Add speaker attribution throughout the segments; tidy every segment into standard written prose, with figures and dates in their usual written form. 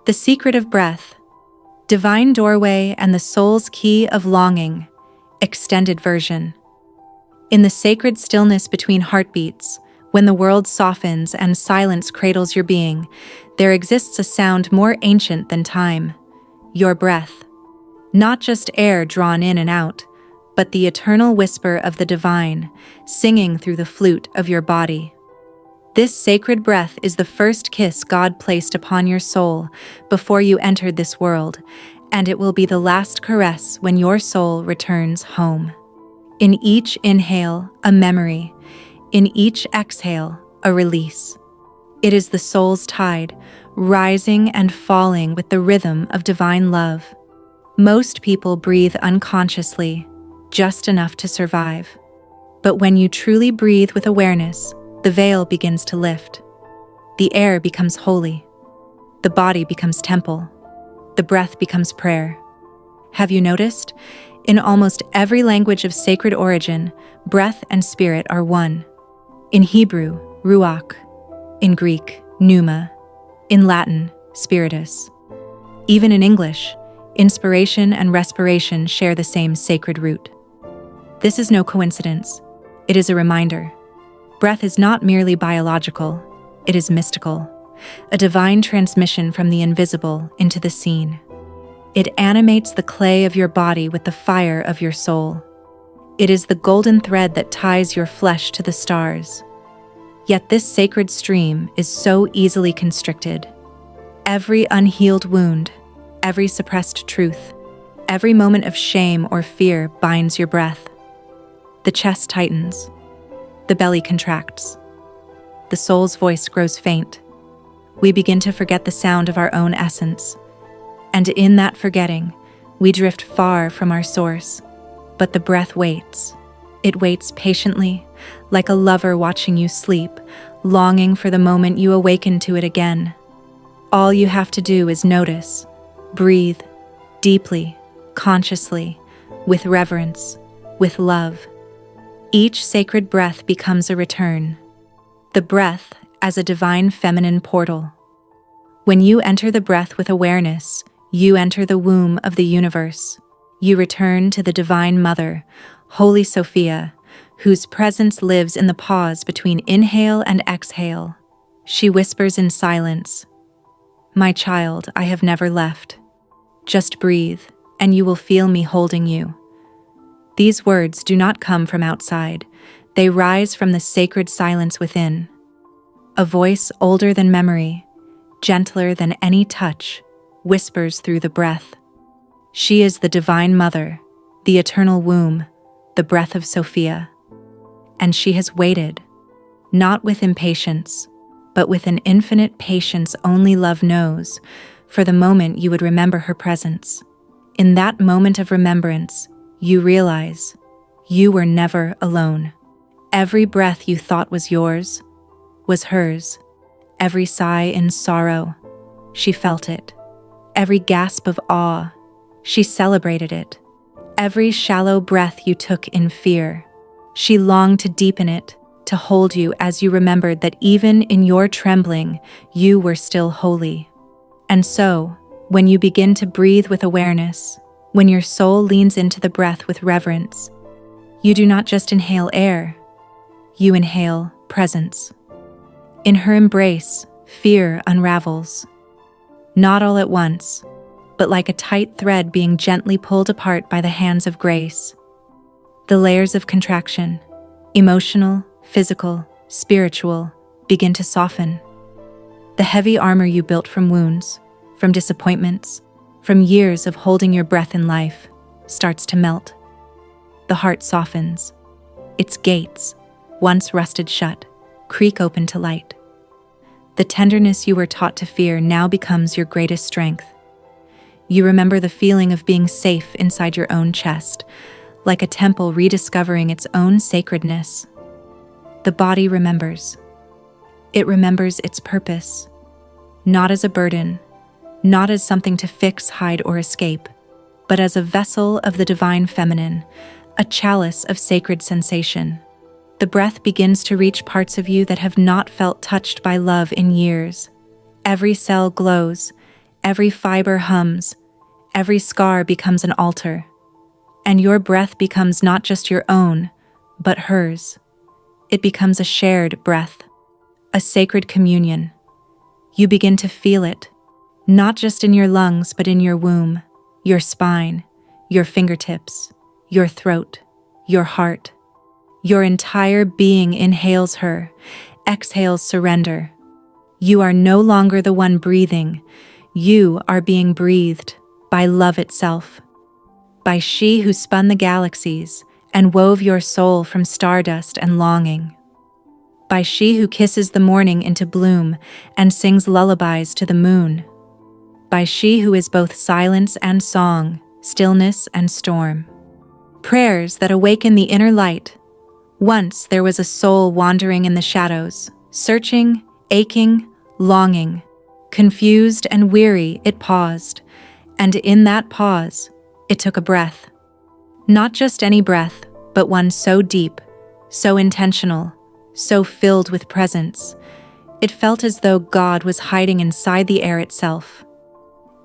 Speaker 1: The Secret of Breath, Divine Doorway and the Soul's Key of Longing, extended version. In the sacred stillness between heartbeats, when the world softens and silence cradles your being, there exists a sound more ancient than time, your breath. Not just air drawn in and out, but the eternal whisper of the divine, singing through the flute of your body. This sacred breath is the first kiss God placed upon your soul before you entered this world, and it will be the last caress when your soul returns home. In each inhale, a memory. In each exhale, a release. It is the soul's tide, rising and falling with the rhythm of divine love. Most people breathe unconsciously, just enough to survive. But when you truly breathe with awareness, the veil begins to lift. The air becomes holy. The body becomes temple. The breath becomes prayer. Have you noticed? In almost every language of sacred origin, breath and spirit are one. In Hebrew, ruach. In Greek, pneuma. In Latin, spiritus. Even in English, inspiration and respiration share the same sacred root. This is no coincidence. It is a reminder. Breath is not merely biological, it is mystical, a divine transmission from the invisible into the seen. It animates the clay of your body with the fire of your soul. It is the golden thread that ties your flesh to the stars. Yet this sacred stream is so easily constricted. Every unhealed wound, every suppressed truth, every moment of shame or fear binds your breath. The chest tightens. The belly contracts. The soul's voice grows faint. We begin to forget the sound of our own essence. And in that forgetting, we drift far from our source. But the breath waits. It waits patiently, like a lover watching you sleep, longing for the moment you awaken to it again. All you have to do is notice, breathe, deeply, consciously, with reverence, with love. Each sacred breath becomes a return. The breath as a divine feminine portal. When you enter the breath with awareness, you enter the womb of the universe. You return to the Divine Mother, Holy Sophia, whose presence lives in the pause between inhale and exhale. She whispers in silence, "My child, I have never left. Just breathe, and you will feel me holding you." These words do not come from outside. They rise from the sacred silence within. A voice older than memory, gentler than any touch, whispers through the breath. She is the Divine Mother, the eternal womb, the breath of Sophia. And she has waited, not with impatience, but with an infinite patience only love knows, for the moment you would remember her presence. In that moment of remembrance, you realize you were never alone. Every breath you thought was yours was hers. Every sigh in sorrow, she felt it. Every gasp of awe, she celebrated it. Every shallow breath you took in fear, she longed to deepen it, to hold you as you remembered that even in your trembling, you were still holy. And so, when you begin to breathe with awareness, when your soul leans into the breath with reverence, you do not just inhale air, you inhale presence. In her embrace, fear unravels. Not all at once, but like a tight thread being gently pulled apart by the hands of grace. The layers of contraction, emotional, physical, spiritual, begin to soften. The heavy armor you built from wounds, from disappointments, from years of holding your breath in life, starts to melt. The heart softens. Its gates, once rusted shut, creak open to light. The tenderness you were taught to fear now becomes your greatest strength. You remember the feeling of being safe inside your own chest, like a temple rediscovering its own sacredness. The body remembers. It remembers its purpose, not as a burden, not as something to fix, hide, or escape, but as a vessel of the divine feminine, a chalice of sacred sensation. The breath begins to reach parts of you that have not felt touched by love in years. Every cell glows, Every fiber hums, every scar becomes an altar, and your breath becomes not just your own, but hers. It becomes a shared breath, a sacred communion. You begin to feel it, not just in your lungs, but in your womb, your spine, your fingertips, your throat, your heart. Your entire being inhales her, exhales surrender. You are no longer the one breathing. You are being breathed by love itself, by she who spun the galaxies and wove your soul from stardust and longing, by she who kisses the morning into bloom and sings lullabies to the moon, by she who is both silence and song, stillness and storm. Prayers that awaken the inner light. Once there was a soul wandering in the shadows, searching, aching, longing. Confused and weary, it paused, and in that pause, it took a breath. Not just any breath, but one so deep, so intentional, so filled with presence. It felt as though God was hiding inside the air itself.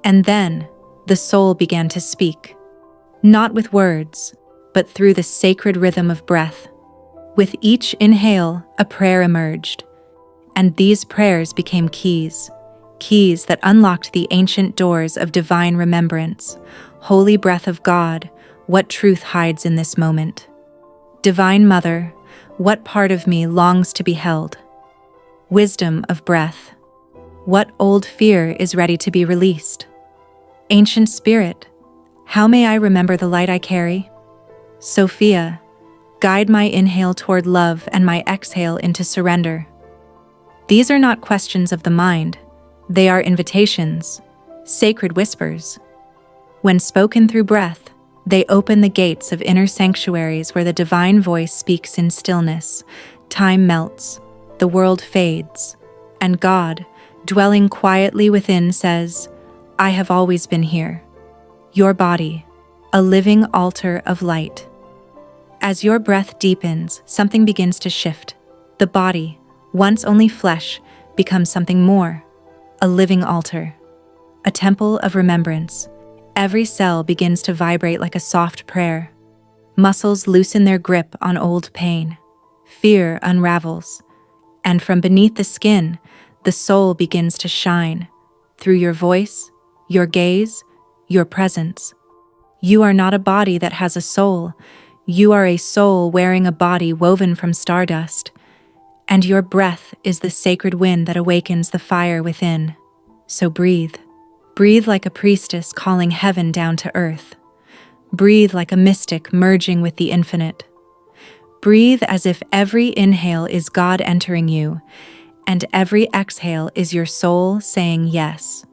Speaker 1: And then, the soul began to speak, not with words, but through the sacred rhythm of breath. With each inhale, a prayer emerged, and these prayers became keys that unlocked the ancient doors of divine remembrance. Holy breath of God, what truth hides in this moment? Divine Mother, what part of me longs to be held? Wisdom of breath, what old fear is ready to be released? Ancient Spirit, how may I remember the light I carry? Sophia, guide my inhale toward love and my exhale into surrender. These are not questions of the mind. They are invitations, sacred whispers. When spoken through breath, they open the gates of inner sanctuaries where the divine voice speaks in stillness. Time melts, the world fades, and God, dwelling quietly within, says, I have always been here. Your body, a living altar of light. As your breath deepens, something begins to shift. The body, once only flesh, becomes something more. A living altar, a temple of remembrance. Every cell begins to vibrate like a soft prayer. Muscles loosen their grip on old pain. Fear unravels. And from beneath the skin, the soul begins to shine. Through your voice, your gaze, your presence. You are not a body that has a soul. You are a soul wearing a body woven from stardust. And your breath is the sacred wind that awakens the fire within. So breathe. Breathe like a priestess calling heaven down to earth. Breathe like a mystic merging with the infinite. Breathe as if every inhale is God entering you, and every exhale is your soul saying yes.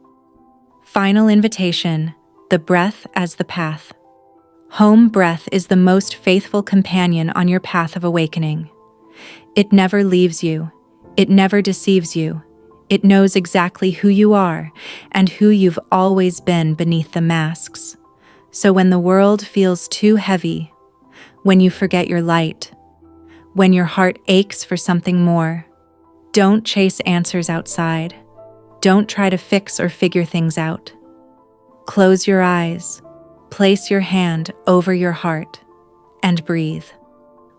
Speaker 1: Final invitation, the breath as the path. Home breath is the most faithful companion on your path of awakening. It never leaves you. It never deceives you. It knows exactly who you are and who you've always been beneath the masks. So when the world feels too heavy, when you forget your light, when your heart aches for something more, don't chase answers outside. Don't try to fix or figure things out. Close your eyes, place your hand over your heart, and breathe.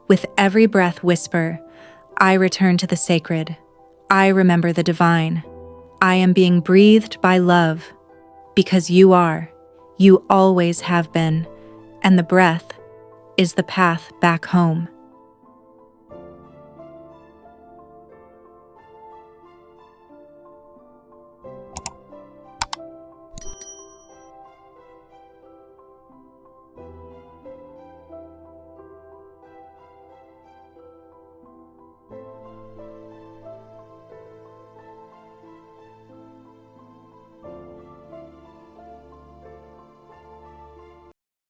Speaker 1: With every breath, whisper, I return to the sacred. I remember the divine. I am being breathed by love, because you are, you always have been, and the breath is the path back home.